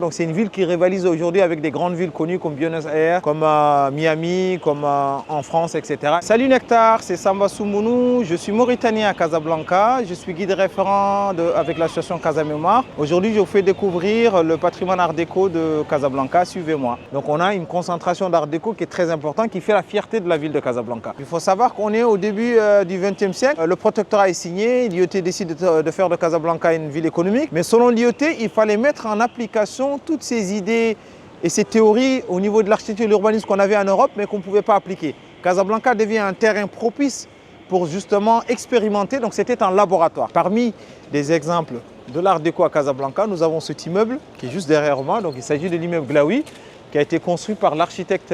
Donc c'est une ville qui rivalise aujourd'hui avec des grandes villes connues comme Buenos Aires, comme Miami, comme en France, etc. Salut Nectar, c'est Samba Soumounou, je suis mauritanien à Casablanca, je suis guide référent avec l'association Casa Mémoire. Aujourd'hui, je vous fais découvrir le patrimoine art déco de Casablanca, suivez-moi. Donc on a une concentration d'art déco qui est très importante, qui fait la fierté de la ville de Casablanca. Il faut savoir qu'on est au début du XXe siècle, le protectorat est signé, l'IoT décide de faire de Casablanca une ville économique, mais selon l'IoT, il fallait mettre en application toutes ces idées et ces théories au niveau de l'architecture et de l'urbanisme qu'on avait en Europe mais qu'on ne pouvait pas appliquer. Casablanca devient un terrain propice pour justement expérimenter, donc c'était un laboratoire. Parmi les exemples de l'art déco à Casablanca, nous avons cet immeuble qui est juste derrière moi, donc il s'agit de l'immeuble Glaoui qui a été construit par l'architecte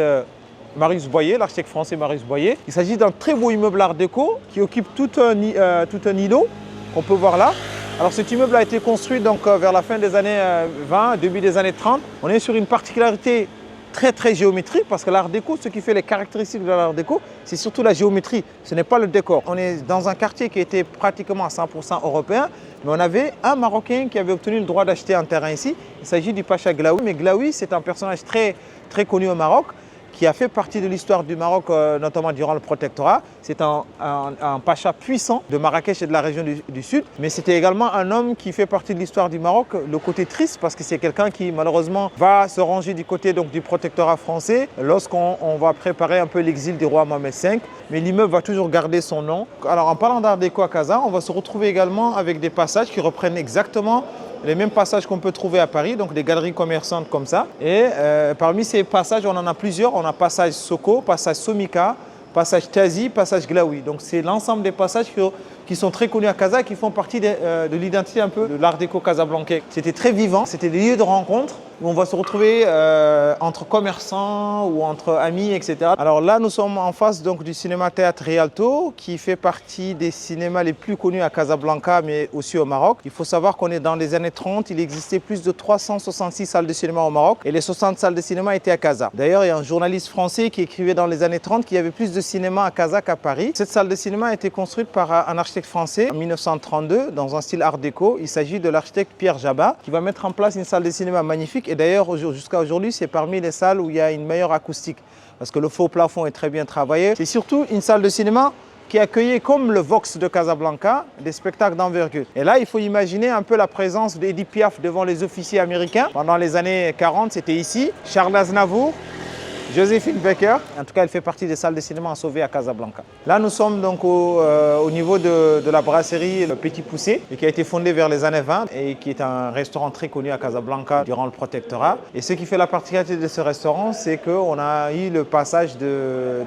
Marius Boyer, l'architecte français Marius Boyer. Il s'agit d'un très beau immeuble art déco qui occupe tout un îlot qu'on peut voir là. Alors cet immeuble a été construit donc, vers la fin des années 20, début des années 30. On est sur une particularité très géométrique parce que l'art déco, ce qui fait les caractéristiques de l'art déco, c'est surtout la géométrie, ce n'est pas le décor. On est dans un quartier qui était pratiquement à 100% européen, mais on avait un Marocain qui avait obtenu le droit d'acheter un terrain ici. Il s'agit du Pacha Glaoui, mais Glaoui c'est un personnage très connu au Maroc, qui a fait partie de l'histoire du Maroc, notamment durant le protectorat. C'est un pacha puissant de Marrakech et de la région du Sud, mais c'était également un homme qui fait partie de l'histoire du Maroc. Le côté triste, parce que c'est quelqu'un qui malheureusement va se ranger du côté donc, du protectorat français lorsqu'on va préparer un peu l'exil du roi Mohamed V, mais l'immeuble va toujours garder son nom. Alors en parlant d'art déco à Casa, on va se retrouver également avec des passages qui reprennent exactement les mêmes passages qu'on peut trouver à Paris, donc des galeries commerçantes comme ça. Et parmi ces passages, on en a plusieurs. On a passage Soko, passage Somika, passage Tazi, passage Glaoui. Donc c'est l'ensemble des passages qui sont très connus à Casa et qui font partie de l'identité un peu de l'art déco casablancais. C'était très vivant, c'était des lieux de rencontre où on va se retrouver entre commerçants ou entre amis, etc. Alors là, nous sommes en face donc, du cinéma Théâtre Rialto, qui fait partie des cinémas les plus connus à Casablanca, mais aussi au Maroc. Il faut savoir qu'on est dans les années 30, il existait plus de 366 salles de cinéma au Maroc et les 60 salles de cinéma étaient à Casa. D'ailleurs, il y a un journaliste français qui écrivait dans les années 30 qu'il y avait plus de cinéma à Casa qu'à Paris. Cette salle de cinéma a été construite par un architecte français en 1932 dans un style art déco. Il s'agit de l'architecte Pierre Jabat qui va mettre en place une salle de cinéma magnifique. Et d'ailleurs, jusqu'à aujourd'hui, c'est parmi les salles où il y a une meilleure acoustique parce que le faux plafond est très bien travaillé. C'est surtout une salle de cinéma qui accueillait, comme le Vox de Casablanca, des spectacles d'envergure. Et là, il faut imaginer un peu la présence d'Edith Piaf devant les officiers américains. Pendant les années 40, c'était ici. Charles Aznavour, Joséphine Baker, en tout cas elle fait partie des salles de cinéma à sauver à Casablanca. Là nous sommes donc au niveau de la brasserie Le Petit Poussé et qui a été fondée vers les années 20 et qui est un restaurant très connu à Casablanca durant le protectorat. Et ce qui fait la particularité de ce restaurant, c'est qu'on a eu le passage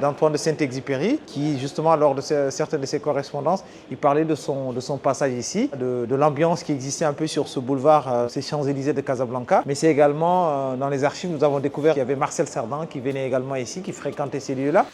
d'Antoine de Saint-Exupéry qui justement lors de certaines de ses correspondances, il parlait de son passage ici, de l'ambiance qui existait un peu sur ce boulevard, ces Champs-Élysées de Casablanca. Mais c'est également dans les archives, nous avons découvert qu'il y avait Marcel Cerdan qui venait également ici, qui fréquentait ces lieux-là.